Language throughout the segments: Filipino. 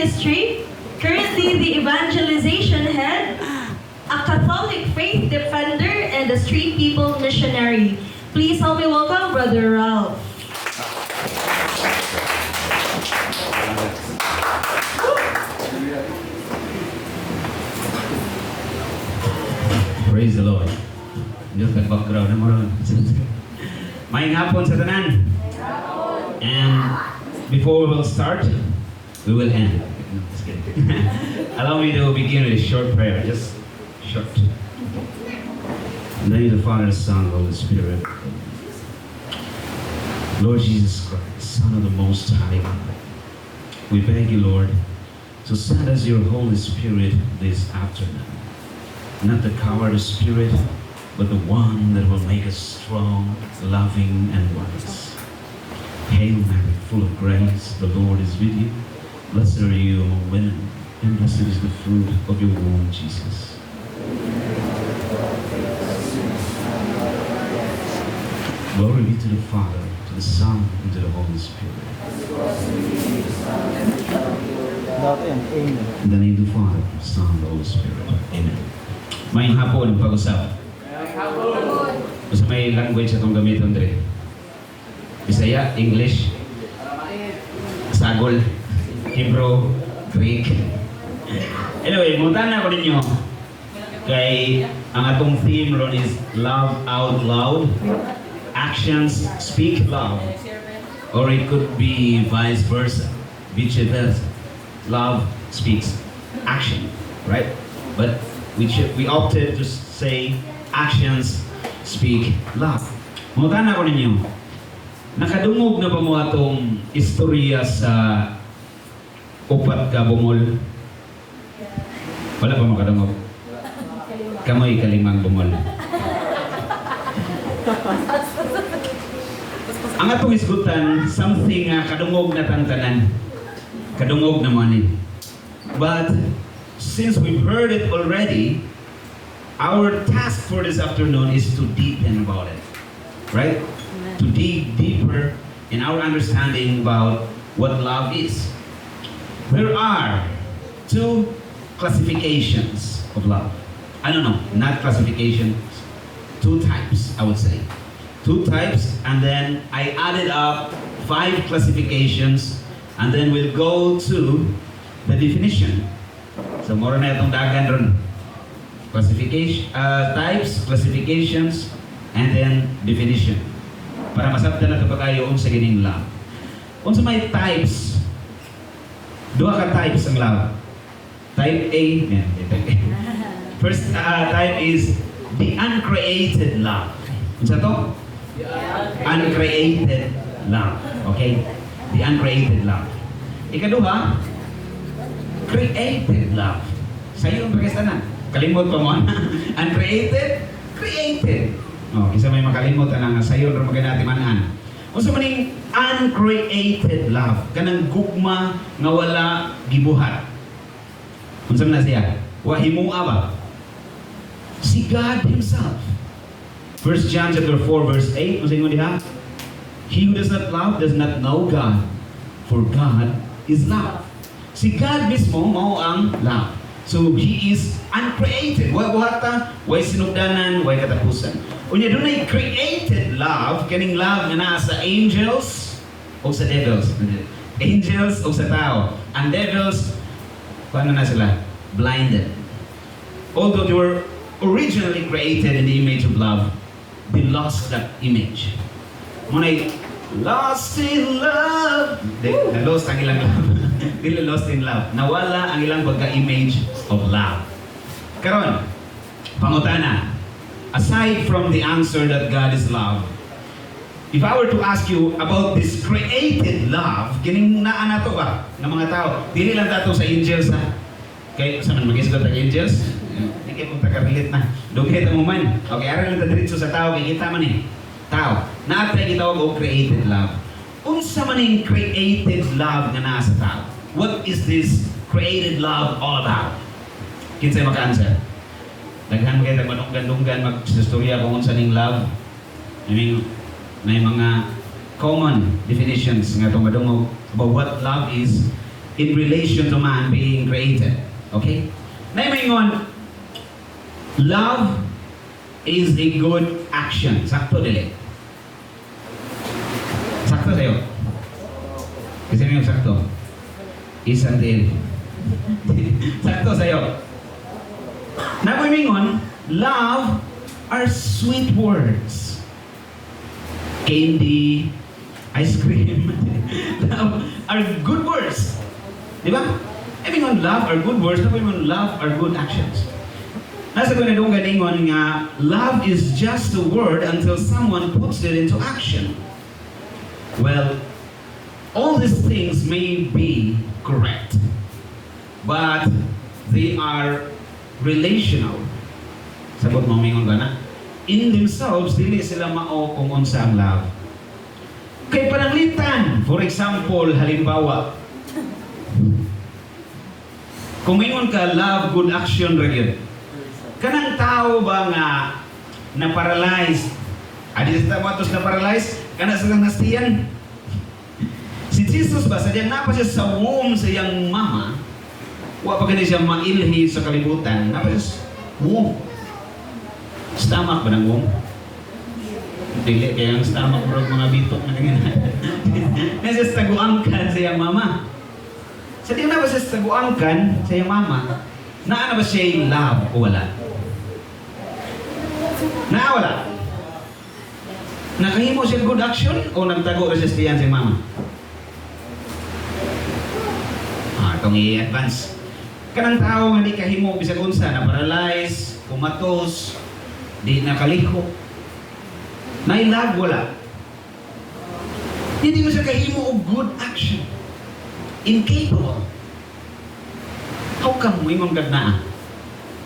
Ministry, currently the evangelization head, a Catholic faith defender, and a street people missionary. Please help me welcome Brother Ralph. Praise the Lord. Diyos ka background na maroon. May hapon sa tanan. And before we will start, we will end. No, just kidding. Allow me to begin with a short prayer, just short. In the name of the Father, the Son, and the Holy Spirit. Lord Jesus Christ, Son of the Most High God, we beg you, Lord, to send us your Holy Spirit this afternoon. Not the coward spirit, but the one that will make us strong, loving, and wise. Hail Mary, full of grace, the Lord is with you. Blessed are you among women, and blessed is the fruit of your womb, Jesus. Glory be to the Father, to the Son, and to the Holy Spirit. In the name of the Father, the Son, and the Holy Spirit. Amen. May hapon pag-usap. Basta may language atong gamiton dre. Bisaya, English, Sagol, Hebrew, Greek. Anyway, muntan na ko ninyo. Kay ang atong theme ron is love out loud. Actions speak love. Or it could be vice versa. Vice versa. Love speaks action, right? But we opted to say actions speak love. Muntan na ko ninyo. Nakadungog na ba mo atong istorya sa upat ka bungol? Wala pa makadungog. Kamoy kalimang bungol. Ang atong isgutan, something kadungog na tantanan. Kadungog na money. But since we've heard it already, our task for this afternoon is to deepen about it. Right? To dig deeper in our understanding about what love is. There are two classifications of love. I don't know, not classifications, two types, I would say. Two types, and then I added up 5 classifications, and then we'll go to the definition. So, moro na itong dagan ron. Classification, types, classifications, and then definition. Para masabtan na ito pa kayo sa gining love. Kung sa may types, dua ka types ang love. Type A, type A. First type is the uncreated love. Ano to? Uncreated love. Okay? The uncreated love. Ikaduha, created love. Sa'yo ang pagkastanan. Kalimot pa mo. Uncreated, created. Isa may makalimutan nga sa'yo rin magandang manan. Kung sa maning uncreated love, kanang gugma nga wala gibuhat. Kung sa na siya, wahimua ba? Si God Himself. 1 John chapter 4 verse 8, masing mo diha? He who does not love does not know God, for God is love. Si God mismo mao ang love. So He is uncreated. Way sinugdanan, way katapusan. Unya dunay created love, kaning love nga naa sa angels o sa devils. Angels o sa tao. Ang devils, paano na sila? Blinded. Although they were originally created in the image of love, they lost that image. Munay lost in love. Na-lost ang ilang love. Dili lost in love. Nawala ang ilang pagka-image of love. Karon, pangutana. Aside from the answer that God is love, if I were to ask you about this created love, kining naa na to ba ng mga tao? Dili lang dato sa angels na. Kaya sa man mag-isgot ang angels? Hindi kayo kung taga-relate na. Dugay mo man. Okay, aral lang diretso sa tao, kaya kita man eh. Tao. Naatay kita o created love. Unsa man yung created love nga naa sa tao? What is this created love all about? Kinsay maka-answer? Daghan kayo manunggan-lunggan mag-istorya kung unsa ning love. I mean, may mga common definitions nga itong madungog about what love is. in relation to man being created. Okay? Naimingon, love is a good action. Sakto dili. Sakto sa'yo. Kasi nga yung sakto. Isang din. Sakto sa'yo. Naimingon, love are sweet words. Candy, ice cream, love are good words. Di ba? Every on love are good words, every on love are good actions. Nasa ko na doon ganingon nga, love is just a word until someone puts it into action. Well, all these things may be correct, but they are relational. Sabot mo mingon ba na? In themselves, dili sila mao kung unsa ang love. Kay pananglitan, for example, halimbawa, kung mingon ka love, good action ra gyud. Kanang tao ba nga na-paralyzed? Adi sa matos na-paralyzed? Kana sa nastiyan? Si Jesus ba, sadyang napa siya sa womb sa iyang mama, wa pa gani siya mailhi sa kalibutan, napa siya sa womb. Stomach ba ng womb? Dili, kaya ang stomach bro, mga bitok na ganyan. Nasa taguangkan sa iyang mama. Sa di na ba siya taguangkan sa iyang mama, naa na ba siya yung love o wala? Naa wala? Nakahimo siya good action o nagtago na siya sa iyang mama? Itong i-advance. Kanang tao nga di kahimo bisag unsa, na paralyze, kumatos, di nakaliko. Nailag wala. Hindi mo siya kahimo og good action. Incapable. How come mo imong gagna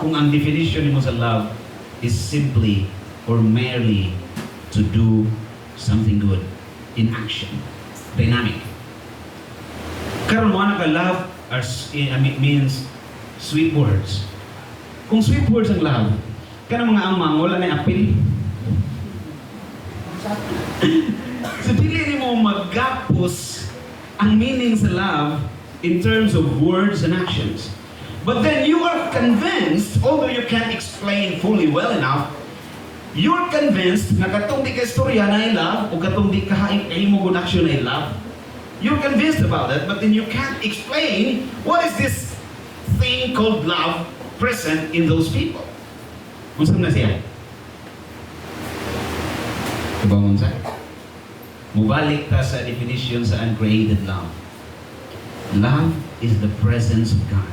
kung ang definition mo sa love is simply or merely to do something good in action, dynamic. Karon mo ka love means sweet words. Kung sweet words ang love, kanang mga amang wala na apil. So dili mo maggapos ang meaning sa love in terms of words and actions. But then you are convinced, although you can't explain fully well enough, you're convinced na katong di ka istorya na i-love o katong di ka mo good action na i-love. You're convinced about it, but then you can't explain what is this thing called love present in those people. Unsa na siya? Ibang unsa? Mubalik ta sa definition sa uncreated love. Love is the presence of God.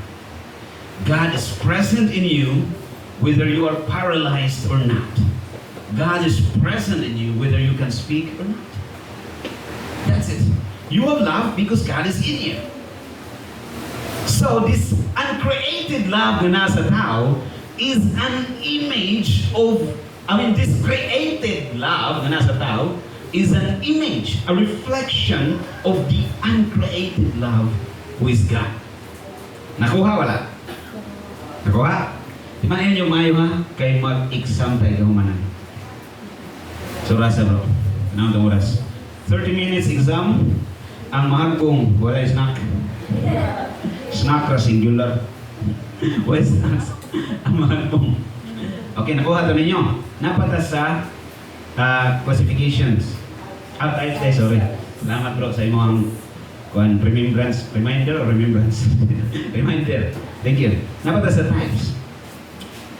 God is present in you whether you are paralyzed or not. God is present in you whether you can speak or not. That's it. You have love because God is in you. So this uncreated love na nasa tao is an image of, this created love na nasa tao is an image, a reflection of the uncreated love who is God. Nakuha wala? Nakuha? Di man yun yung mayo ha? Kay mag-exam tayo kahumanan. So rasa bro, anong itong oras? 30 minutes exam, ang mahal kong wala snack. Snack ra singular. Wala snacks. Ang mahal kong. Okay, nakuha ito ninyo. Napata sa classifications. Sorry. Salamat bro sa imong remembrance. Reminder or remembrance? Reminder. Thank you. Napata sa types.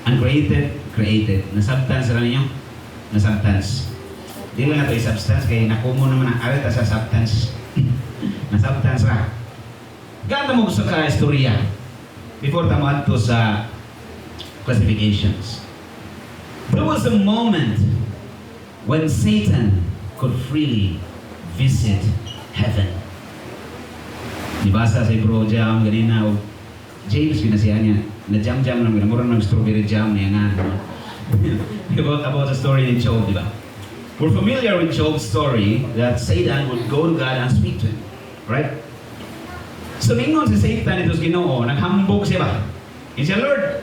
Uncreated, created. Nasubstance ra ninyo? Nasubstance. Di lang nato i-substance kaya nakumo naman ang arit sa substance. Nasubstance ra. Ganda mo gusto ka istorya before tamo adto sa classifications. There was a moment when Satan could freely visit heaven. Dibasa sa Bro Jam ganina o James pinasiya niya na jam-jam lang murang ng strawberry jam niya nga. about the story in Job, di ba? We're familiar with Job's story that Satan would go to God and speak to him, right? So ningon si Satan ito sa Ginoo, naghambog siya ba? Siya, Lord,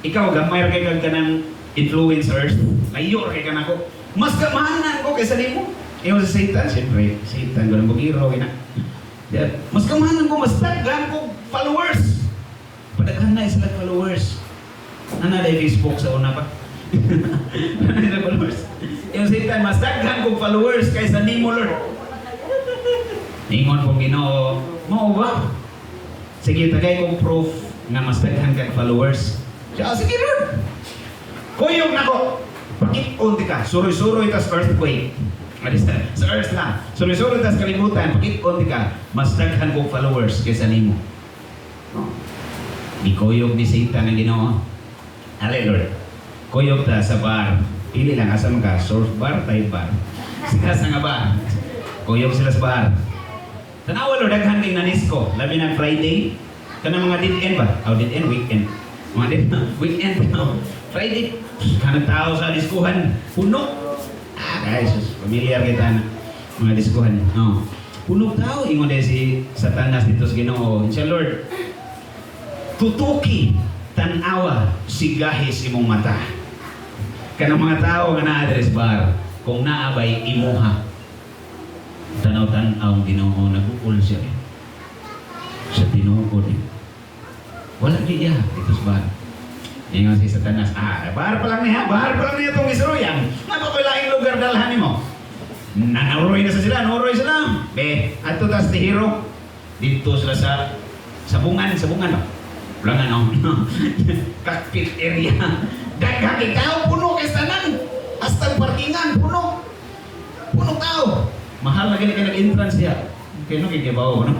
ikaw gamay ra kay kag kanang influencers, layo kay kanako. Mas kamahanan ko kaysa nimo. Ingon si Satan, siyempre, Satan ganang bugiro ina. Mas kamahalan ko, mas daghan ko followers. Padaghan na sila followers. Ano na Facebook sa una pa? Ano na followers? Yung satan, mas daghan ko followers kaysa ni mo, Lord. Ingon kong Ginoo, mao ba? Sige, tagay kong proof nga mas daghan kang followers. Siya, sige, Lord. Kuyog na ko. Pakit-unti ka. Suroy-suroy tas earthquake. Sa earth lang. Suroy-suroy tas kalibutan. Pakit-unti ka. Mas daghan kong followers kaysa nimo. Di kuyog ni Satan ang Ginoo. Ale, Lord. Kuyog ta sa bar. Pili lang, asam ka. Surf bar, Thai bar. Sika sa nga bar. Kuyog sila sa bar. Tanawa, Lord, daghan kay nanis ko. Labi ng Friday. Kanang mga dead-end ba? Dead-end, weekend. Mga dead weekend. Friday. Kanang tao sa diskuhan. Puno. Guys, familiar kita na. Mga diskuhan. Puno tao. Ingon din si Satanas dito sa Ginoo. Insya Lord, tutuki, tanawa, sigahis imong mata. Kanang mga tao nga na-address bar, kung naabay imuha. Tanaw-tanaw, Ginoo, nag-uul siya eh. Sa tinuod eh. Wala niya, ito sa bar. Ingon si Satanas, bar pa lang niya itong isuruyan. Napapalaing lugar dalhan mo. Nauroy na sila, ato tas di hero. Dito sila sa bungan no? Bulangan no? Cockpit area. Daghang ikaw, puno kay tanan. Hasta parkingan, puno. Puno tao. Mahal lagi ka nag-entrance diya. Kaya no, kikibaw, no?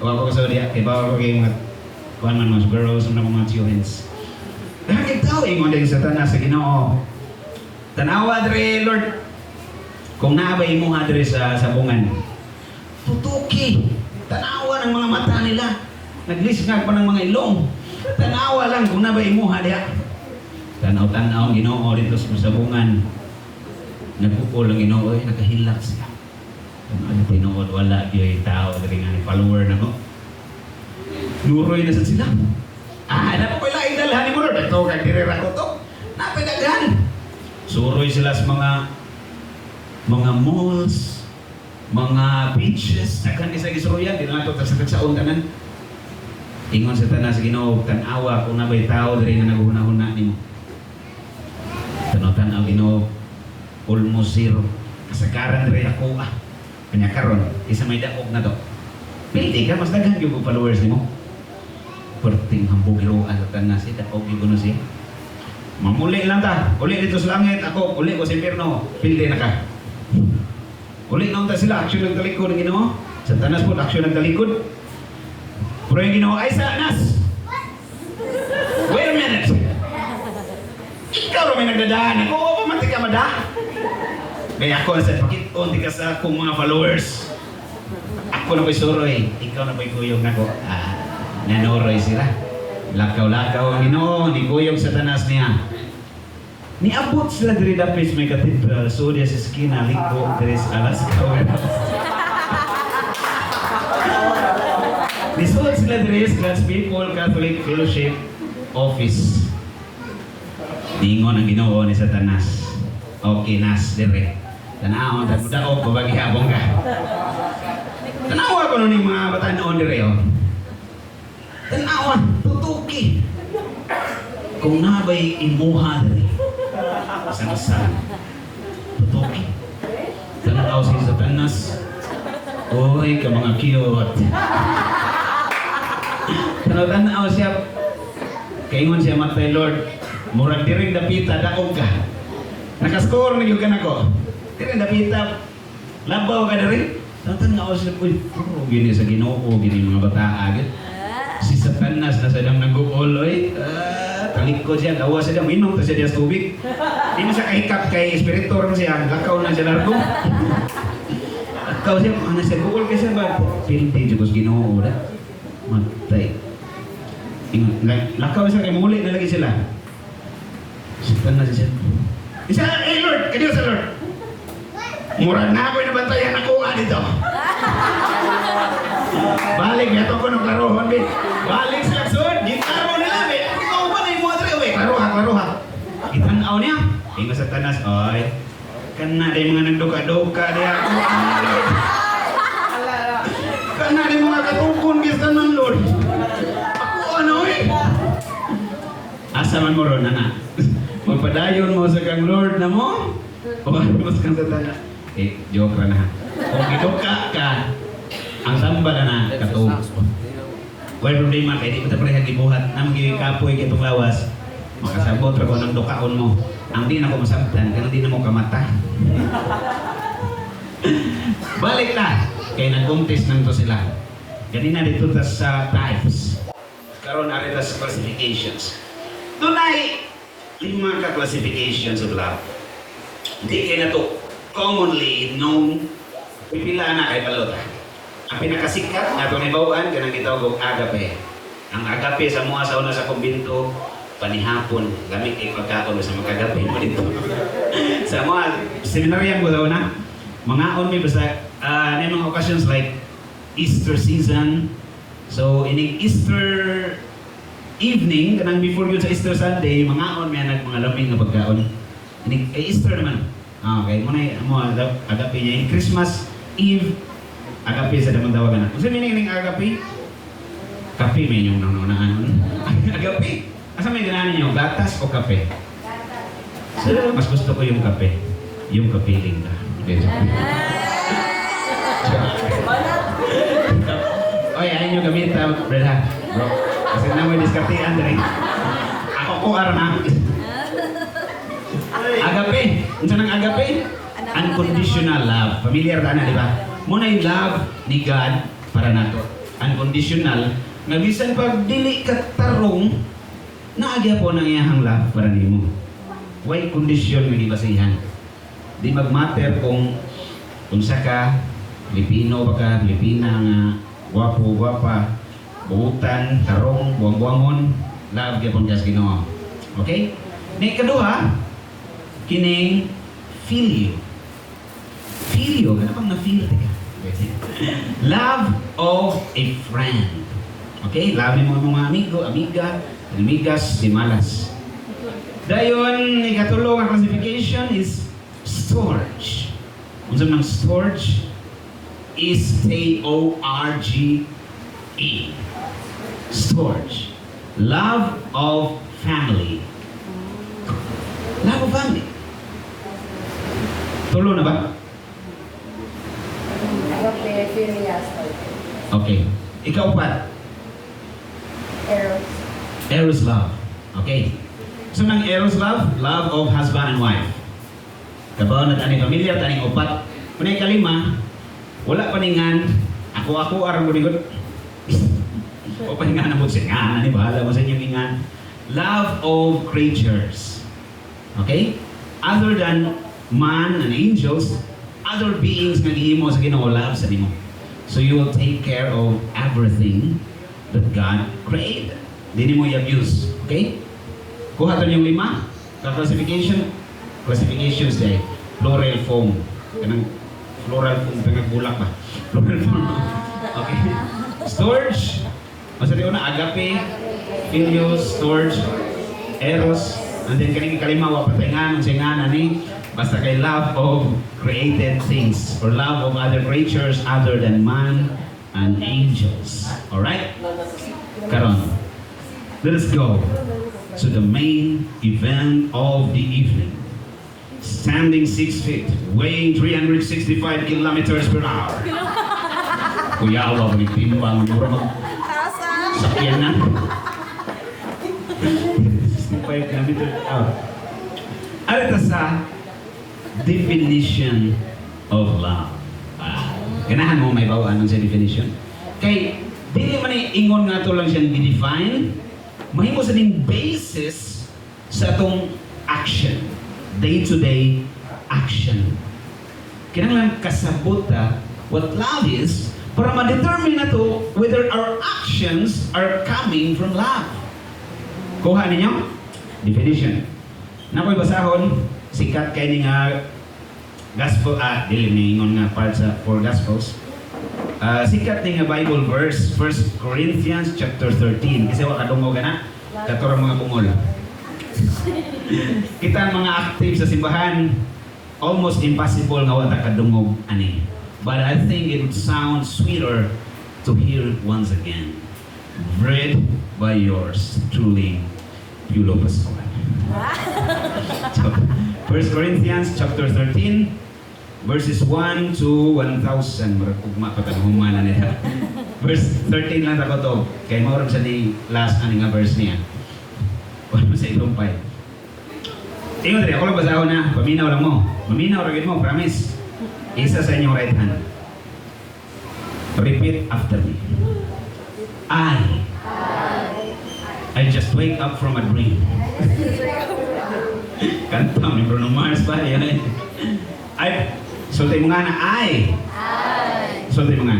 Wako ko sa diya, kibaw ko kay mga kuhan man mga girls, mga students. Daghang tao, ingon din sa Satanas sa Ginoo. Tanawa dre, Lord. Kung naabay mo dre sa bungan. Tutuki. Tanawa ng mga mata nila. Naglisngag pa ng mga ilong. Tanawa lang kung naabay mo diya. Tanaw-tanaw Ginoo dito sa bungan. Nagpupul ang Ginoo, nakahilak siya. Ano tinuod, wala yung tao, dali nga follower na ko. Nuroy na sa sila. Ano po kailangan dalhan ni mo, Lord? Ito, kagdirira ko to. Napidaghan. Suroy sila sa mga malls, mga beaches. Nagkan isa gisuroyan, di na ito sa untanan. Ingon sa Tanas, Ginoo, tanawa kung nabay tao, dali na naguhuna-huna ni mo. Tanaw-tanaw, Ginoo, almost zero. Kasagaran rin ako kanya karon, isa may daog na to. Pildi ka, mas daghan yung followers ni mo. Perting hambugiro at Tanas, daog yung siya. Mamuli lang ta, uli dito sa langit, ako, uli ko sa impirno, pildi na ka. Uli na unta sila, aksyon ng talikod ng Ginoo. Sa Tanas po, aksyon ng talikod. Pero yung Ginoo, ay Satanas! Wait a minute! Ikaw rin may nagdadaan. Ako, pamati ka mada. Kaya ako nasa pakit-unti ka sa akong mga followers. Ako na ko'y suroy. Ikaw na ko'y kuyog na ko. Nanoroy sila. Lakaw-lakaw ang Ginoo. Ni kuyog Satanas niya. Niabot sila diri dapit may cathedral. So diya sa skina, liko, tres alas kawaras. Nisuot sila diri sa God's People Catholic Fellowship Office. Ningon ang Ginoo ni Satanas. Okay, nas, dire. Tanaw, daog, babagi habong ka. Tanawa ko nun yung mga bata noon dire, Tanawa, tutuki. Kung nabay imuha dire. Saan-saan. Tutuki. Tanaw si Satanas. Oy, ka mga cute. Tanaw siya. Kaingon siya matay, Lord. Murag diring dapita, daog ka. Nakaskor na yung kanako. Diring dapita, labaw ka na rin. Tanaw siya, uy, gini sa Ginoo, gini mga bata agad. Si Satanas na sadang nag-uol, oy. Talikod siya, gawa siya, minom ta siya sa tubig. Di mo siya kahikap kay espiritor siya, lakaw na siya largo. Lakaw siya, ano siya, gugol ka siya ba? Pilti, Diyos Ginoo, da. Matay. Lakaw siya, kay muli na lagi sila. Satan na siya. Isa, Lord, kadiyo sa Lord. Murag na ako'y nabantayan ako dito. Balik, neto ko ng klarohon, bin. Balik sila sud, gitaro nila, bin. Ikaw ba na yung mga tre, uy, klaroha. Itanaw niya. Ingo sa Tanas, oy. Kan na, day mga nagduka-duka, day ako. Kana rin mga katukon kisa ng Lord. Ako ano eh? Asa man mo ron, anak? Magpadayon mo sa kang Lord na mo? O mas kang satana? Eh, joke ra na. Kung giduka ka, ang samba na katulog. Wala problema, kaya di mo tapareha gibuhat. Namang kapoy kay lawas. Makasabot ra ko ng dukaon mo. Ang di na ko masabtan, kaya di na mo kamata. Balik na. Kaya nag-contest nang to sila. Ganina dito sa types. Karon ari ta sa classifications. Doon ay 5 ka classifications of love. Hindi kayo na to commonly known. Pipila na kay balota. Ang pinakasikat na ito nibawaan, ganang gitawag og agape. Ang agape sa mga sa una sa kumbinto, panihapon, gamit kay pagkaon sa magagape mo dito. Sa mga seminaryan ko daw na, mga on may basta, may mga occasions like Easter season. So, in Easter evening, kanang before yun sa Easter Sunday, mga on may anak mga laming na pagkaon. Easter naman. Okay, muna agape niya. In Christmas Eve, agape sa damang tawagan na. Kung saan meaning ng agape? Kape may inyong nanunaan. Agape? Asa may ganahan niyo? Gatas o kape? Gatas. So, mas gusto ko yung kape. Yung kapiling ka. Okay. Oy, ayaw nyo gamit brother. Bro. Kasi na mo diskartihan dali. Ako ko arana. Agape. Unsa nang agape? Unconditional love. Familiar na di ba? Muna yung love ni God para nato. Unconditional. Nga bisan pag dili ka tarong, naagya po ng iyahang love para nimo. Why condition yung ibasihan? Di magmatter kung unsa ka, Pilipino ba ka, Pilipina nga, gwapo, gwapa, buutan, tarong, buwang-buwangon, love gyapon kas Ginoo. Okay? Ni kaduha, kining filio. Filio, ganun bang na-feel? Love of a friend. Okay? Love mo ang mga amigo, amiga, amigas, di malas. Dayon, ikatulong ang classification is storge. Unsa ng storge? S-T-O-R-G-E. Storge. Love of family. Love of family. Tulo na ba? Okay. Ikaw pa. Eros. Eros love. Okay. So nang Eros love, love of husband and wife. Kabaw na tani pamilya, tani upat. Kunay kalima, wala paningan, ako aram mo digot. O paningan na mo singan, ani bahala mo sa inyong ingan. Love of creatures. Okay? Other than man and angels, other beings nga gihimo sa Ginoo love sa nimo. So you will take care of everything that God created. Dili mo i-abuse. Okay? Kuha to yung 5. Classifications day. Floral foam. Kanang floral foam. Kanang bulak ba? Floral foam. Okay. Storage. Masa di una, agape, filios, storage, eros, and then kaning kalima, wapatingan, singan, ani, basta kay love of created things, or love of other creatures other than man and angels. Alright? Karon, let us go to the main event of the evening. Standing 6 feet, weighing 365 kilometers per hour. Kuya, awa ko ni timbang, sakyan na. 65 kilometers per hour. Ano sa definition of love? Ganahan mo may bawaan sa definition? Kay, dili man ingon nga to lang siyang di-define, mahimo sa ding basis sa atong action. Day-to-day action. Kinahanglan kasabot what love is para ma-determine na to whether our actions are coming from love. Kuha ninyo? Definition. Nakoy basahon, sikat kay ni nga gospel, dili ni ingon nga part sa 4 gospels. Sikat ni nga Bible verse, 1 Corinthians chapter 13. Kasi wa kadungog na, katurang mga bungol. Kita ang mga active sa simbahan, almost impossible nga wala kadungog ani. But I think it would sound sweeter to hear it once again. Read by yours truly, Piolo Pascual. So, 1 Corinthians chapter 13, verses 1 to 1,000. Maragugma pa tanong humana nila. Verse 13 lang ako to. Kaya maurag sa ni last ani nga verse niya. Wala sa ilumpay. Tingnan rin, ako lang basahon na. Paminaw lang mo. Maminaw rin mo, promise. Isa sa inyong right hand. Repeat after me. I just wake up from a dream. Kanta ni Bruno Mars pa yan. Sultay mo nga na Sultay mo nga.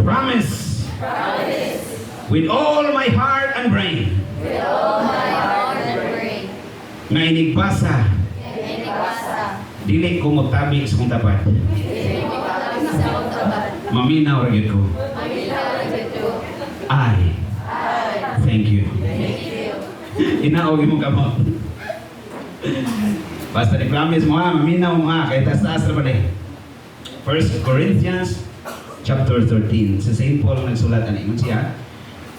Promise. With all my heart and brain. Nga inigbasa. Dili ko magtabi sa kong tapat. Maminaw rin ko. Thank you. Inaog mo kamot. Basta ni-promise mo maminaw mo kahit taas-taas na pala 1 Corinthians chapter 13. Sa St. Paul nagsulat ano siya,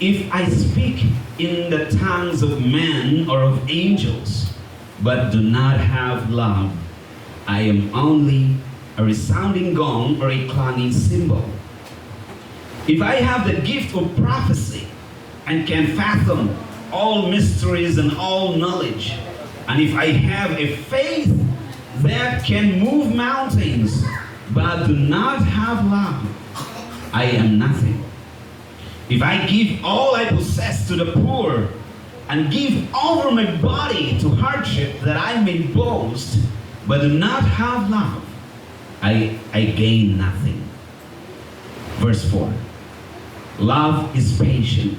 if I speak in the tongues of men or of angels, but do not have love, I am only a resounding gong or a clanging cymbal. If I have the gift of prophecy and can fathom all mysteries and all knowledge, and if I have a faith that can move mountains, but do not have love, I am nothing. If I give all I possess to the poor and give over my body to hardship that I may boast, but do not have love, I gain nothing. Verse 4. Love is patient.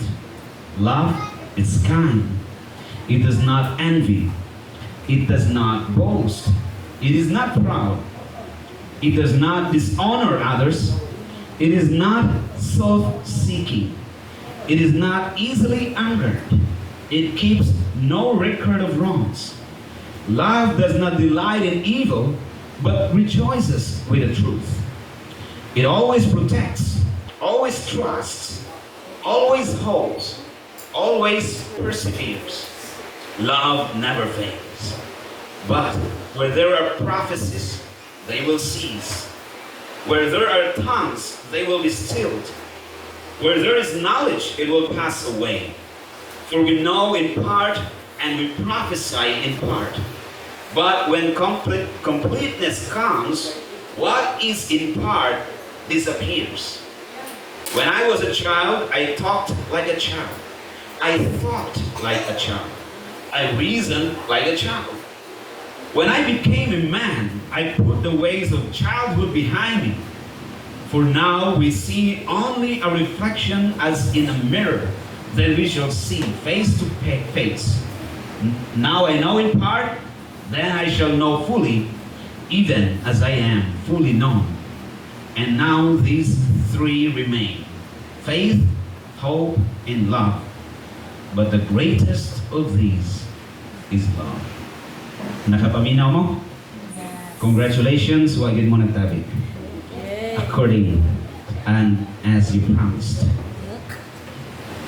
Love is kind. It does not envy. It does not boast. It is not proud. It does not dishonor others. It is not self-seeking. It is not easily angered. It keeps no record of wrongs. Love does not delight in evil, but rejoices with the truth. It always protects, always trusts, always hopes, always perseveres. Love never fails. But where there are prophecies, they will cease. Where there are tongues, they will be stilled. Where there is knowledge, it will pass away. For we know in part, and we prophesy in part. But when completeness comes, what is in part disappears. When I was a child, I talked like a child. I thought like a child. I reasoned like a child. When I became a man, I put the ways of childhood behind me. For now we see only a reflection as in a mirror, then we shall see face to face. Now I know in part, then I shall know fully, even as I am fully known. And now these three remain: faith, hope, and love. But the greatest of these is love. Nakapaminaw mo? Congratulations, wagid mo nagtabi. According and as you promised.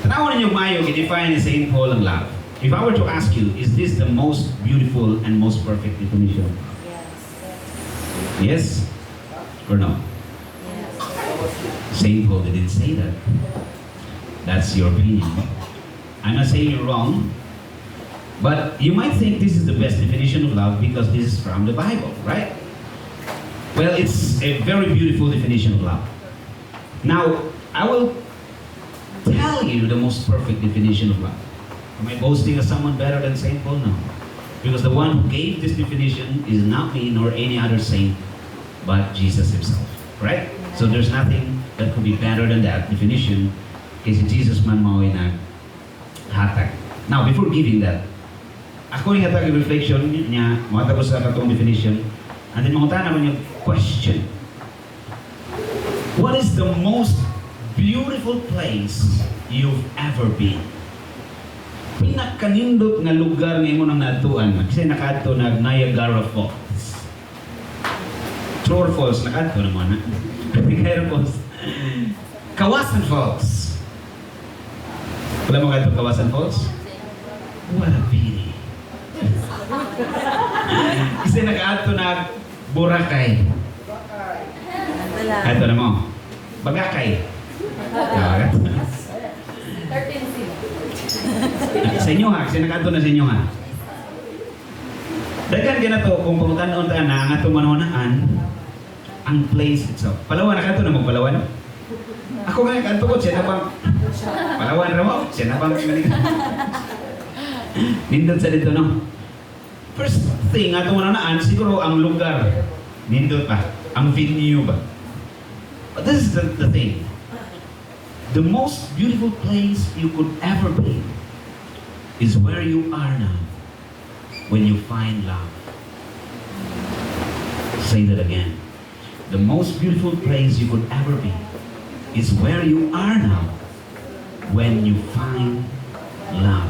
Tanawin ninyo mayo, i-define ni St. Paul ang love. If I were to ask you, is this the most beautiful and most perfect definition? Yes or no? St. Paul didn't say that. That's your opinion. I'm not saying you're wrong, but you might think this is the best definition of love because this is from the Bible, right? Well, it's a very beautiful definition of love. Now, I will tell you the most perfect definition of love. Am I boasting of someone better than St. Paul? No. Because the one who gave this definition is not me nor any other saint, but Jesus himself, right? So there's nothing that could be better than that definition kasi Jesus man mao'y naghatag. Now, before giving that, ako yung hatag yung reflection niya, matapos sa katong definition, and then mga naman yung question. What is the most beautiful place you've ever been? Pinakanindot nga lugar nga imo nang natuan, kasi nakaadto na Niagara Falls. True or false? Nakaadto naman, ha? Kapigayan Falls. Kawasan Falls. Wala mo kayo Kawasan Falls? What a pity. Kasi nag-ato na Boracay. Ito na mo. Bagakay. Yeah. 13C. Sa inyo ha, kasi nag-ato na sa inyo ha. Dagan ka na to, kung pamutan-on ta na, ang atong manunaan, ang place itself. Palawan, nakato na mo, Palawan? Ako nga, kanto ko, siya na bang, Palawan na mo, siya na bang, nindot sa dito, no? First thing, atong manunaan, siguro ang lugar, nindot pa, ang venue ba? But this is the thing. The most beautiful place you could ever be is where you are now. When you find love. Say that again. The most beautiful place you could ever be is where you are now when you find love.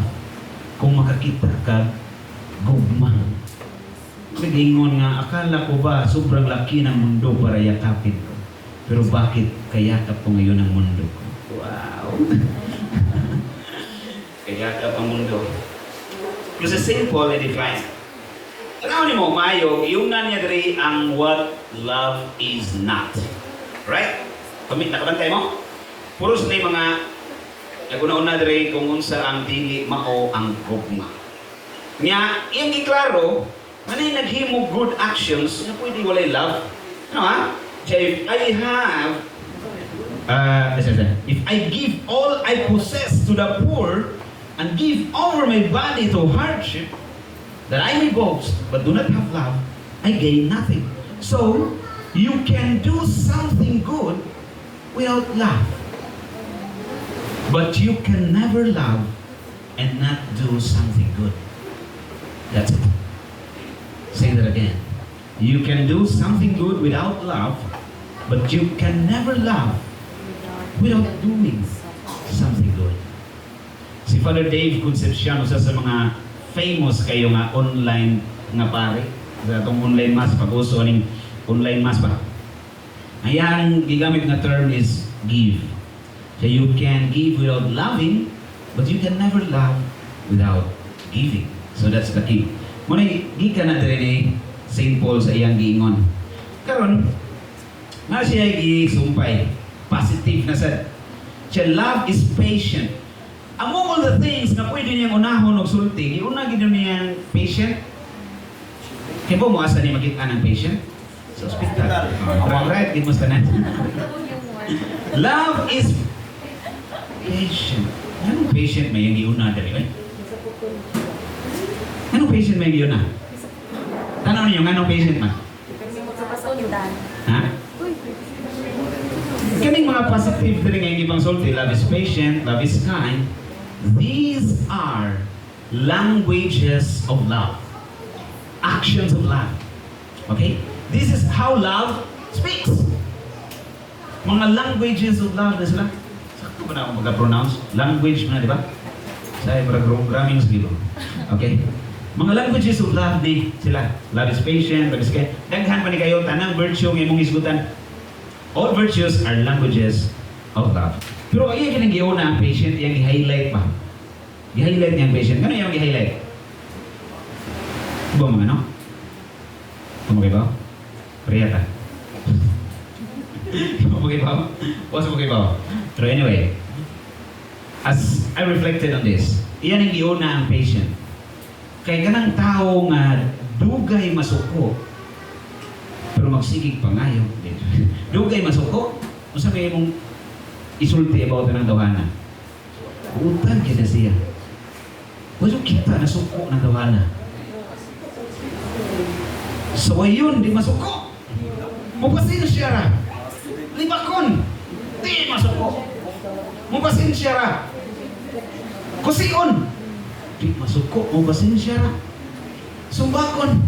Kung makakita ka, gugma. Nagingon nga, akala ko ba sobrang laki ng mundo para yakapin ko. Pero bakit kayakap ko ngayon ang mundo ko? Wow! Kayakap ang mundo. Kasi St. Paul defines. Tanaw ni mo, Mayo, yung niya diri ang what love is not. Right? Nakabantay mo? Puro sa mga naguna-una diri kung unsa ang dili mao ang gugma. Nya, iyang giklaro, manay naghimo good actions na pwede walay love. Ano ha? So if I have if I give all I possess to the poor and give over my body to hardship, that I may boast, but do not have love, I gain nothing. So, you can do something good without love. But you can never love and not do something good. That's it. Say that again. You can do something good without love, but you can never love without doing something good. Si Father Dave Concepcion, isa sa mga famous kayo nga online nga pare. Sa itong online mass, pag-uso aning online mass ba? Ayang gigamit nga term is give. So you can give without loving, but you can never love without giving. So that's the key. Muna, di ka na ni St. Paul sa iyang giingon. Karon, nga siya gisumpay. Positive na sa siya, love is patient. Among all the things na pwede niyang unahon o sulti, iuna gid niyang patient. Kaya po mo asa niya makita ng patient? Sa hospital. Alright, gid mo sa tanan. Love is patient. Anong patient may yung iuna dali? Anong patient may yung iuna? Tanaw niyo, anong patient man? Ha? Kaning mga positive diri nga ibang sulti, love is patient, love is kind. These are languages of love. Actions of love. Okay? This is how love speaks. Mga languages of love na sila. Sakto ba na ako mag-pronounce? Language na, di ba? Sa programming skill. Okay? Mga languages of love ni sila. Love is patient, love is kind. Daghan pa ni kayo, tanang virtue ng imong isgutan. All virtues are languages of love. Pero iya kinang na ang patient, iyang i-highlight pa. I-highlight niya ang patient. Ano yung i-highlight? Iba mga ano? Tumagay ba? Priyata. Tumagay ba? What's tumagay ba? Pero anyway, as I reflected on this, iyan ang na ang patient. Kaya ganang tao nga dugay masuko, pero magsigig pangayo. Dugay masuko, kung sabi mong isulti about ng dawhana. Utang kita siya. Wala kita na suko ng dawhana. So ayun, di masuko. Mupasin siya ra. Libakon, di masuko. Mupasin siya ra. Kusion, di masuko. Mupasin siya ra. Sumbakon,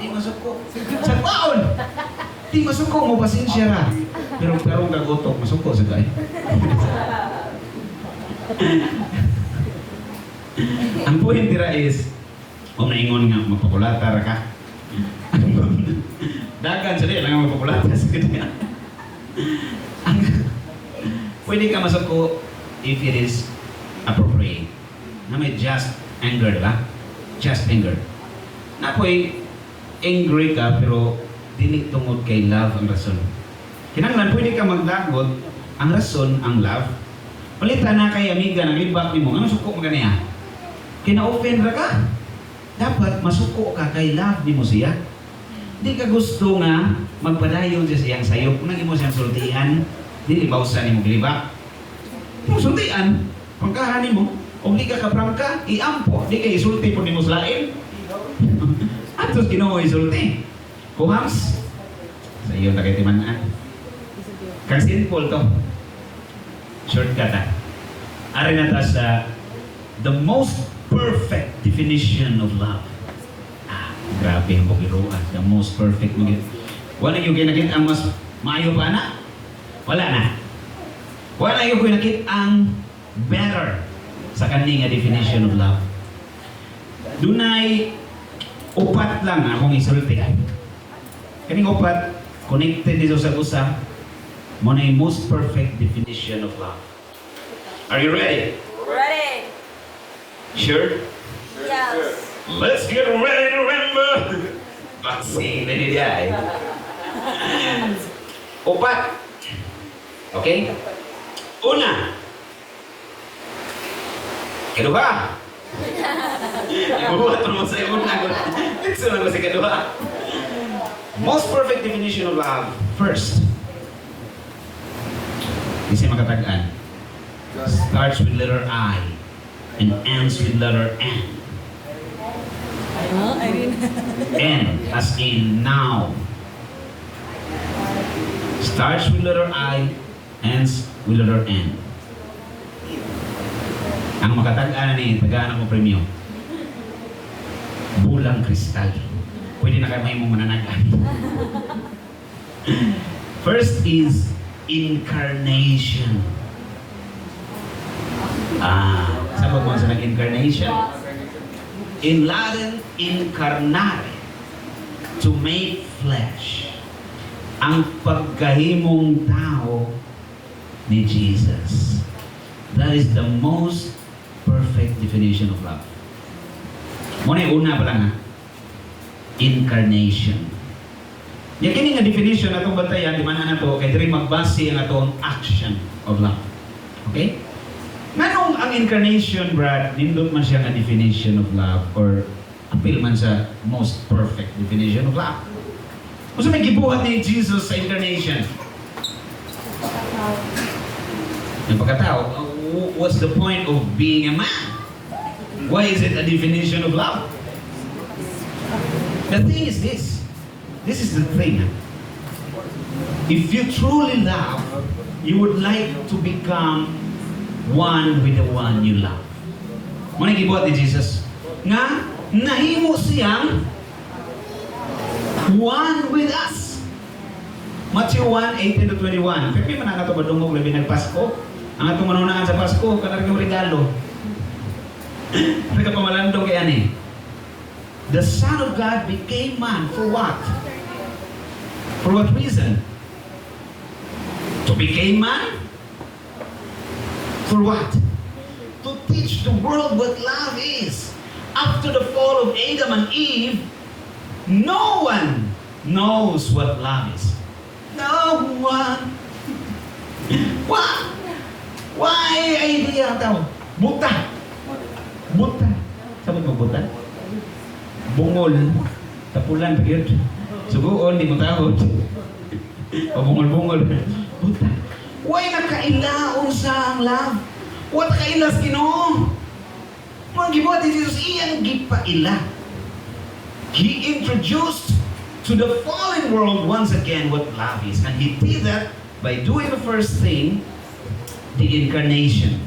di masuko. Sagbaon, di masuko. Mupasin siya ra. Pero gagotok, masuko sa kay. Ang point tira is, kung naingon nga, magpapulata ra ka. Dagan sa lang magpapulata sa kanya. Pwede ka masuko if it is appropriate. Na may just anger, diba? Just anger. Na ako'y angry ka pero dili tungod kay love ang rason. Kinanglan, pwede ka magdagot ang rason, ang love. Palitan na kay amiga, naglibak ni mo, ano suko mo ganiya? Kina-offend ra ka. Dapat masuko ka kay love ni mo siya. Di ka gusto nga magpadayon siya siyang sayop. Kung naging mo siyang sultian, di libawsan ni mo glibak. Di mo sultian, pangkahanin mo. O di ka kaprangka, iampo. Di ka isulti po ni mo sa lain. Atos ginawa isulti. Kuhams, sa iyo na kay timanaan. Kang simple to. Shortcut ah. Ari na ta sa the most perfect definition of love. Grabe ang pagiruan. The most perfect mo. Wala yung kinakit ang mas maayo pa na? Wala na. Wala yung kinakit ang better sa kaning definition of love. Dunay upat lang akong isulti. Kaning upat, connected dito sa usa, mo na yung most perfect definition of love. Are you ready? Ready? Sure? Yes. Let's get ready to remember. Vaccine, hindi ay. Upat. Okay? Una. Kedua. Ibubuhat mo sa una. Gusto na ko sa kedua. Most perfect definition of love. First. Kasi makatagaan. Starts with letter I and ends with letter N. N as in now. Starts with letter I, ends with letter N. Ang makatagaan ni tagaan ako premyo. Bulang kristal. Pwede na kayo may mong mananagan. First is incarnation. Sabi mo sa nag-incarnation? In Latin, incarnare, to make flesh. Ang pagkahimong tao ni Jesus. That is the most perfect definition of love. Muna yung una pa lang ha. Incarnation. Yung kini nga definition na itong batayan, di man na ito, kaya diri magbase ang itong action of love. Okay? Nanong ang incarnation, Brad, nindot man siya nga definition of love or appeal man sa most perfect definition of love. Kung sa may gibuhat ni Jesus sa incarnation, yung pagkatao, what's the point of being a man? Why is it a definition of love? The thing is this. This is the thing. If you truly love, you would like to become one with the one you love. Muna gibuhat ni Jesus nga nahimo siyang one with us. Matthew 1:18-21. Pepe man ang ato badungog labi ng Pasko. Ang atong manunahan sa Pasko kanang yung regalo. Pagka pamalandong kay ani. The Son of God became man for what? For what reason? To become man? For what? To teach the world what love is. After the fall of Adam and Eve, no one knows what love is. No one. What? Why idea daw? Buta. Buta. Sabi mo buta? Bungol. Tapulan pa yun. Suguon, di mo tawad. O bungol-bungol. Buta. Why nakailaong sa ang love? What kailas Ginoo? Mga gibuhat ni Jesus, iyang gipaila. He introduced to the fallen world once again what love is. And he did that by doing the first thing, the incarnation.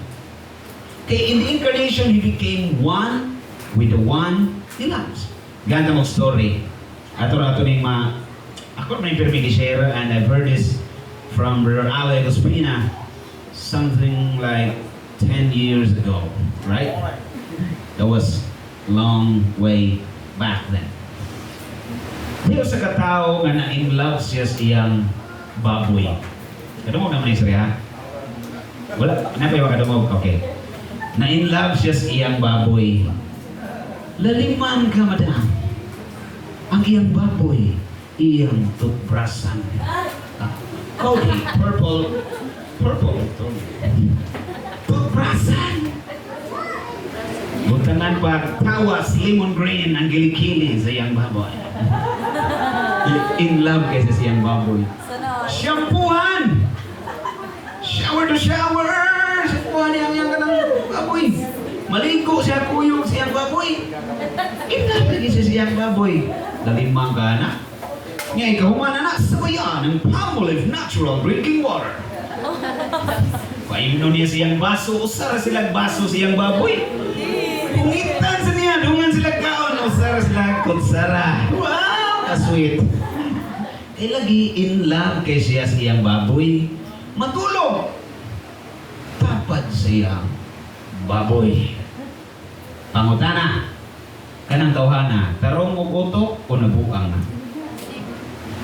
Okay, in the incarnation, he became one with the one he loves. Ganda mong story. Ato-ato ning ako na yung permi share and I've heard this from Brother Ale Gospina something like 10 years ago, right? That was long way back then. Diyo sa katao nga na in love siya siyang baboy. Kadumog naman yung istorya, ha? Wala, ano pa yung kadumog? Okay. Na in love siya sa iyang baboy. Laliman ka, madam. Ang iyang baboy, iyang toothbrushan. Cody, purple. Toothbrushan. Butangan pa, tawas, lemon green, ang gilikili sa iyang baboy. In love kaysa sa iyang baboy. Sunod. Shampoohan! Shower to shower! Shampoohan niya ang iyang kanang baboy. Maligo siya kuyog siyang baboy. In love kaysa sa iyang baboy. Lalimang ka na. Ngayon, kahuman na sabayan ng Palmolive Natural Drinking Water. Painom niya siyang baso, usara silang baso siyang baboy. Pungitan sa niya, dungan sila kaon, usara silang kutsara. Wow, ka-sweet. Eh lagi in love kay siya siyang baboy. Matulog. Tapad siyang baboy. Pangutana, kanang tawhana, tarong o utok o nabuang na?